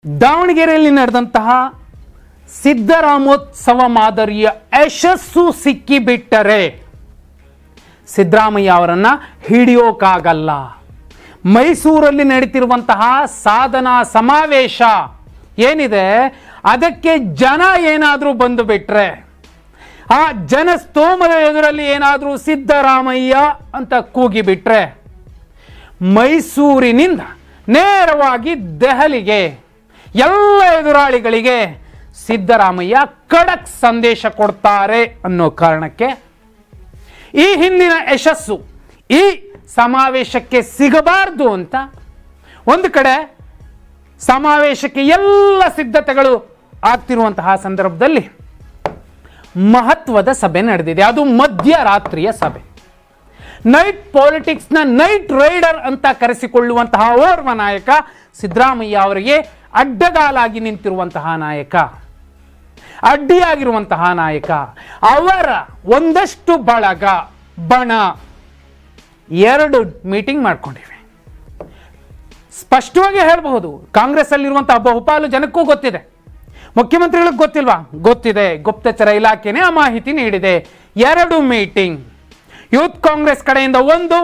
ದಾವಣಗೆರೆಯಲ್ಲಿ ನಡೆದಂತಹ ಸಿದ್ದರಾಮೋತ್ಸವ ಮಾದರಿಯ ಯಶಸ್ಸು ಸಿಕ್ಕಿಬಿಟ್ಟರೆ ಸಿದ್ದರಾಮಯ್ಯ ಅವರನ್ನ ಹಿಡಿಯೋಕ್ಕಾಗಲ್ಲ. ಮೈಸೂರಲ್ಲಿ ನಡೀತಿರುವಂತಹ ಸಾಧನಾ ಸಮಾವೇಶ ಏನಿದೆ ಅದಕ್ಕೆ ಜನ ಏನಾದರೂ ಬಂದು ಬಿಟ್ರೆ, ಆ ಜನಸ್ತೋಮದ ಎದುರಲ್ಲಿ ಏನಾದರೂ ಸಿದ್ದರಾಮಯ್ಯ ಅಂತ ಕೂಗಿಬಿಟ್ರೆ ಮೈಸೂರಿನಿಂದ ನೇರವಾಗಿ ದೆಹಲಿಗೆ ಎಲ್ಲ ಎದುರಾಳಿಗಳಿಗೆ ಸಿದ್ದರಾಮಯ್ಯ ಖಡಕ್ ಸಂದೇಶ ಕೊಡ್ತಾರೆ ಅನ್ನೋ ಕಾರಣಕ್ಕೆ ಈ ಹಿಂದಿನ ಯಶಸ್ಸು ಈ ಸಮಾವೇಶಕ್ಕೆ ಸಿಗಬಾರದು ಅಂತ ಒಂದು ಕಡೆ ಸಮಾವೇಶಕ್ಕೆ ಎಲ್ಲ ಸಿದ್ಧತೆಗಳು ಆಗ್ತಿರುವಂತಹ ಸಂದರ್ಭದಲ್ಲಿ ಮಹತ್ವದ ಸಭೆ ನಡೆದಿದೆ. ಅದು ಮಧ್ಯರಾತ್ರಿಯ ಸಭೆ. ನೈಟ್ ಪಾಲಿಟಿಕ್ಸ್ನ ನೈಟ್ ರೈಡರ್ ಅಂತ ಕರೆಸಿಕೊಳ್ಳುವಂತಹ ಓರ್ವ ನಾಯಕ ಸಿದ್ದರಾಮಯ್ಯ ಅವರಿಗೆ ಅಡ್ಡಗಾಲಾಗಿ ನಿಂತಿರುವಂತಹ ನಾಯಕ, ಅಡ್ಡಿಯಾಗಿರುವಂತಹ ನಾಯಕ, ಅವರ ಒಂದಷ್ಟು ಬಣ ಎರಡು ಮೀಟಿಂಗ್ ಮಾಡ್ಕೊಂಡಿವೆ. ಸ್ಪಷ್ಟವಾಗಿ ಹೇಳಬಹುದು, ಕಾಂಗ್ರೆಸ್ ಅಲ್ಲಿರುವಂತಹ ಬಹುಪಾಲು ಜನಕ್ಕೂ ಗೊತ್ತಿದೆ, ಮುಖ್ಯಮಂತ್ರಿಗಳಿಗೆ ಗೊತ್ತಿಲ್ವಾ? ಗೊತ್ತಿದೆ. ಗುಪ್ತಚರ ಇಲಾಖೆನೇ ಆ ಮಾಹಿತಿ ನೀಡಿದೆ. ಎರಡು ಮೀಟಿಂಗ್, ಯೂತ್ ಕಾಂಗ್ರೆಸ್ ಕಡೆಯಿಂದ ಒಂದು,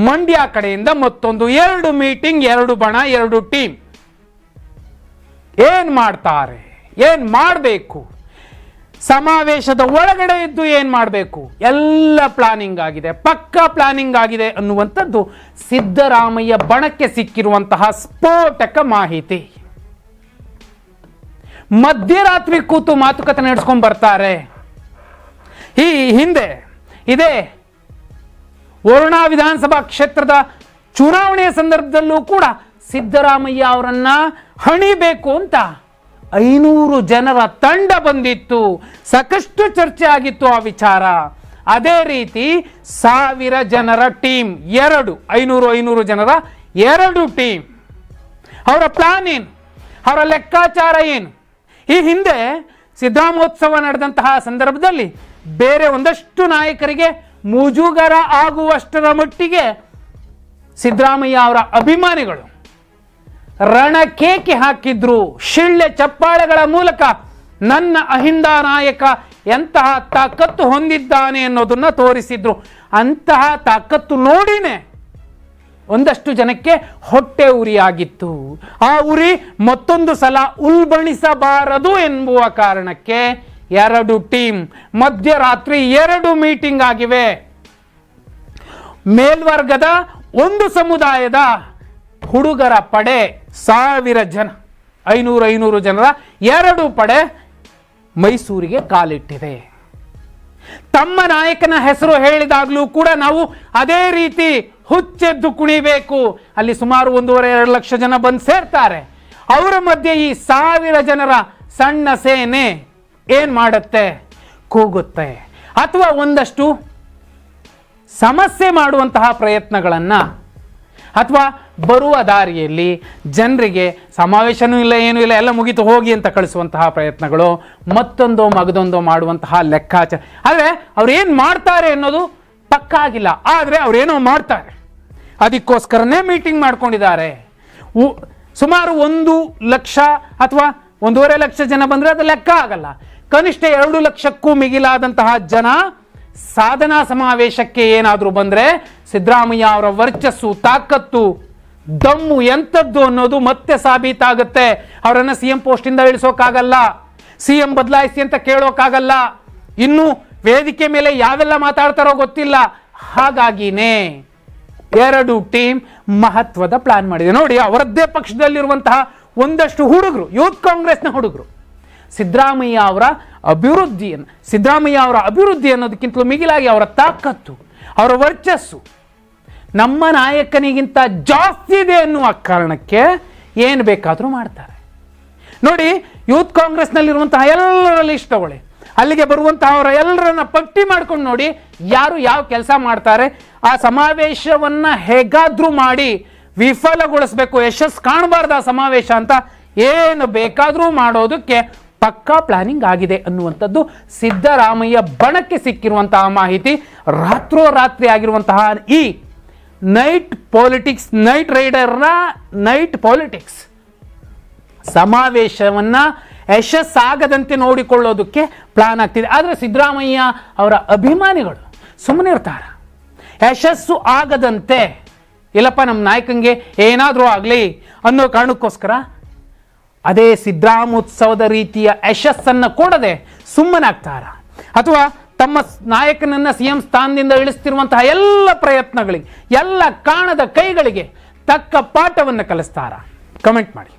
ಮಂಡ್ಯ ಕಡೆಯಿಂದ ಮತ್ತೊಂದು. ಎರಡು ಮೀಟಿಂಗ್, ಎರಡು ಬಣ, ಎರಡು ಟೀಮ್. ಏನ್ ಮಾಡ್ತಾರೆ, ಏನ್ ಮಾಡಬೇಕು, ಸಮಾವೇಶದ ಒಳಗಡೆ ಇದ್ದು ಏನ್ ಮಾಡಬೇಕು, ಎಲ್ಲ ಪ್ಲಾನಿಂಗ್ ಆಗಿದೆ, ಪಕ್ಕಾ ಪ್ಲಾನಿಂಗ್ ಆಗಿದೆ ಅನ್ನುವಂಥದ್ದು ಸಿದ್ದರಾಮಯ್ಯ ಬಣಕ್ಕೆ ಸಿಕ್ಕಿರುವಂತಹ ಸ್ಫೋಟಕ ಮಾಹಿತಿ. ಮಧ್ಯರಾತ್ರಿ ಕೂತು ಮಾತುಕತೆ ನಡೆಸ್ಕೊಂಡು ಬರ್ತಾರೆ. ಈ ಹಿಂದೆ ಇದೇ ವರುಣಾ ವಿಧಾನಸಭಾ ಕ್ಷೇತ್ರದ ಚುನಾವಣೆಯ ಸಂದರ್ಭದಲ್ಲೂ ಕೂಡ ಸಿದ್ದರಾಮಯ್ಯ ಅವರನ್ನ ಹಣಿಬೇಕು ಅಂತ 500 ಜನರ ತಂಡ ಬಂದಿತ್ತು. ಸಾಕಷ್ಟು ಚರ್ಚೆ ಆಗಿತ್ತು ಆ ವಿಚಾರ. ಅದೇ ರೀತಿ 1000 ಜನರ ಟೀಮ್, 500 ಜನರ ಎರಡು ಟೀಮ್. ಅವರ ಪ್ಲಾನ್ ಏನು, ಅವರ ಲೆಕ್ಕಾಚಾರ ಏನು? ಈ ಹಿಂದೆ ಸಿದ್ದರಾಮೋತ್ಸವ ನಡೆದಂತಹ ಸಂದರ್ಭದಲ್ಲಿ ಬೇರೆ ಒಂದಷ್ಟು ನಾಯಕರಿಗೆ ಮುಜುಗರ ಆಗುವಷ್ಟರ ಮಟ್ಟಿಗೆ ಸಿದ್ದರಾಮಯ್ಯ ಅವರ ಅಭಿಮಾನಿಗಳು ರಣಕೇಕೆ ಹಾಕಿದ್ರು. ಶಿಳ್ಳೆ ಚಪ್ಪಾಳೆಗಳ ಮೂಲಕ ನನ್ನ ಅಹಿಂದ ನಾಯಕ ಎಂತಹ ತಾಕತ್ತು ಹೊಂದಿದ್ದಾನೆ ಅನ್ನೋದನ್ನ ತೋರಿಸಿದ್ರು. ಅಂತಹ ತಾಕತ್ತು ನೋಡಿನೇ ಒಂದಷ್ಟು ಜನಕ್ಕೆ ಹೊಟ್ಟೆ ಉರಿಯಾಗಿತ್ತು. ಆ ಉರಿ ಮತ್ತೊಂದು ಸಲ ಉಲ್ಬಣಿಸಬಾರದು ಎನ್ನುವ ಕಾರಣಕ್ಕೆ ಎರಡು ಟೀಮ್, ಮಧ್ಯರಾತ್ರಿ ಎರಡು ಮೀಟಿಂಗ್ ಆಗಿವೆ. ಮೇಲ್ವರ್ಗದ ಒಂದು ಸಮುದಾಯದ ಹುಡುಗರ ಪಡೆ 1000 ಜನ, 500 ಜನರ ಎರಡು ಪಡೆ ಮೈಸೂರಿಗೆ ಕಾಲಿಟ್ಟಿದೆ. ತಮ್ಮ ನಾಯಕನ ಹೆಸರು ಹೇಳಿದಾಗಲೂ ಕೂಡ ನಾವು ಅದೇ ರೀತಿ ಹುಚ್ಚೆದ್ದು ಕುಣಿಬೇಕು. ಅಲ್ಲಿ ಸುಮಾರು 1.5-2 ಲಕ್ಷ ಜನ ಬಂದು ಸೇರ್ತಾರೆ. ಅವರ ಮಧ್ಯೆ ಈ 1000 ಜನರ ಸಣ್ಣ ಸೇನೆ ಏನ್ ಮಾಡುತ್ತೆ, ಕೂಗುತ್ತೆ, ಅಥವಾ ಒಂದಷ್ಟು ಸಮಸ್ಯೆ ಮಾಡುವಂತಹ ಪ್ರಯತ್ನಗಳನ್ನ, ಅಥವಾ ಬರುವ ದಾರಿಯಲ್ಲಿ ಜನರಿಗೆ ಸಮಾವೇಶನೂ ಇಲ್ಲ, ಏನೂ ಇಲ್ಲ, ಎಲ್ಲ ಮುಗಿತು ಹೋಗಿ ಅಂತ ಕಳಿಸುವಂತಹ ಪ್ರಯತ್ನಗಳು, ಮತ್ತೊಂದೋ ಮಗದೊಂದೋ ಮಾಡುವಂತಹ ಲೆಕ್ಕಾಚಾರ. ಆದರೆ ಅವ್ರು ಏನು ಮಾಡ್ತಾರೆ ಅನ್ನೋದು ಪಕ್ಕಾ ಆಗಿಲ್ಲ. ಆದರೆ ಅವ್ರೇನೋ ಮಾಡ್ತಾರೆ, ಅದಕ್ಕೋಸ್ಕರನೇ ಮೀಟಿಂಗ್ ಮಾಡ್ಕೊಂಡಿದ್ದಾರೆ. ಸುಮಾರು 1 ಲಕ್ಷ ಅಥವಾ 1.5 ಲಕ್ಷ ಜನ ಬಂದರೆ ಅದು ಲೆಕ್ಕ ಆಗಲ್ಲ. ಕನಿಷ್ಠ 2 ಲಕ್ಷಕ್ಕೂ ಮಿಗಿಲಾದಂತಹ ಜನ ಸಾಧನಾ ಸಮಾವೇಶಕ್ಕೆ ಏನಾದರೂ ಬಂದರೆ ಸಿದ್ದರಾಮಯ್ಯ ಅವರ ವರ್ಚಸ್ಸು, ತಾಕತ್ತು, ದಮ್ಮು ಎಂಥದ್ದು ಅನ್ನೋದು ಮತ್ತೆ ಸಾಬೀತಾಗುತ್ತೆ. ಅವರನ್ನು ಸಿಎಂ ಪೋಸ್ಟಿಂದ ಇಳಿಸೋಕ್ಕಾಗಲ್ಲ, ಸಿಎಂ ಬದಲಾಯಿಸಿ ಅಂತ ಕೇಳೋಕ್ಕಾಗಲ್ಲ. ಇನ್ನು ವೇದಿಕೆ ಮೇಲೆ ಯಾವೆಲ್ಲ ಮಾತಾಡ್ತಾರೋ ಗೊತ್ತಿಲ್ಲ. ಹಾಗಾಗಿನೇ ಎರಡು ಟೀಮ್ ಮಹತ್ವದ ಪ್ಲಾನ್ ಮಾಡಿದೆ. ನೋಡಿ, ಅವರದ್ದೇ ಪಕ್ಷದಲ್ಲಿರುವಂತಹ ಒಂದಷ್ಟು ಹುಡುಗರು, ಯೂತ್ ಕಾಂಗ್ರೆಸ್ನ ಹುಡುಗರು, ಸಿದ್ದರಾಮಯ್ಯ ಅವರ ಅಭಿವೃದ್ಧಿ ಅನ್ನೋದಕ್ಕಿಂತಲೂ ಮಿಗಿಲಾಗಿ ಅವರ ತಾಕತ್ತು, ಅವರ ವರ್ಚಸ್ಸು ನಮ್ಮ ನಾಯಕನಿಗಿಂತ ಜಾಸ್ತಿ ಇದೆ ಅನ್ನುವ ಕಾರಣಕ್ಕೆ ಏನು ಬೇಕಾದರೂ ಮಾಡ್ತಾರೆ. ನೋಡಿ, ಯೂತ್ ಕಾಂಗ್ರೆಸ್ನಲ್ಲಿರುವಂತಹ ಎಲ್ಲರ ಲಿಸ್ಟ್ ತಗೊಳ್ಳಿ, ಅಲ್ಲಿಗೆ ಬರುವಂತಹ ಅವರ ಎಲ್ಲರನ್ನ ಪಟ್ಟಿ ಮಾಡ್ಕೊಂಡು ನೋಡಿ, ಯಾರು ಯಾವ ಕೆಲಸ ಮಾಡ್ತಾರೆ. ಆ ಸಮಾವೇಶವನ್ನ ಹೇಗಾದ್ರೂ ಮಾಡಿ ವಿಫಲಗೊಳಿಸಬೇಕು, ಯಶಸ್ಸು ಕಾಣಬಾರ್ದು ಆ ಸಮಾವೇಶ ಅಂತ ಏನು ಬೇಕಾದರೂ ಮಾಡೋದಕ್ಕೆ ಪಕ್ಕಾ ಪ್ಲಾನಿಂಗ್ ಆಗಿದೆ ಅನ್ನುವಂಥದ್ದು ಸಿದ್ದರಾಮಯ್ಯ ಬಣಕ್ಕೆ ಸಿಕ್ಕಿರುವಂತಹ ಮಾಹಿತಿ. ರಾತ್ರೋರಾತ್ರಿ ಆಗಿರುವಂತಹ ಈ ನೈಟ್ ಪಾಲಿಟಿಕ್ಸ್, ನೈಟ್ ರೈಡರ್ನ ನೈಟ್ ಪಾಲಿಟಿಕ್ಸ್ ಸಮಾವೇಶವನ್ನ ಯಶಸ್ಸಾಗದಂತೆ ನೋಡಿಕೊಳ್ಳೋದಕ್ಕೆ ಪ್ಲಾನ್ ಆಗ್ತಿದೆ. ಆದರೆ ಸಿದ್ದರಾಮಯ್ಯ ಅವರ ಅಭಿಮಾನಿಗಳು ಸುಮ್ಮನೆ ಇರ್ತಾರ. ಯಶಸ್ಸು ಆಗದಂತೆ ಇಲ್ಲಪ್ಪ ನಮ್ಮ ನಾಯಕಂಗೆ ಏನಾದರೂ ಆಗಲಿ ಅನ್ನೋ ಕಾರಣಕ್ಕೋಸ್ಕರ ಅದೇ ಸಿದ್ದರಾಮೋತ್ಸವದ ರೀತಿಯ ಯಶಸ್ಸನ್ನು ಕೊಡದೆ ಸುಮ್ಮನಾಗ್ತಾರ, ಅಥವಾ ತಮ್ಮ ನಾಯಕನನ್ನ CM ಸ್ಥಾನದಿಂದ ಇಳಿಸ್ತಿರುವಂತಹ ಎಲ್ಲ ಪ್ರಯತ್ನಗಳಿಗೆ, ಎಲ್ಲ ಕಾಣದ ಕೈಗಳಿಗೆ ತಕ್ಕ ಪಾಠವನ್ನು ಕಲಿಸ್ತಾರ? ಕಮೆಂಟ್ ಮಾಡಿ.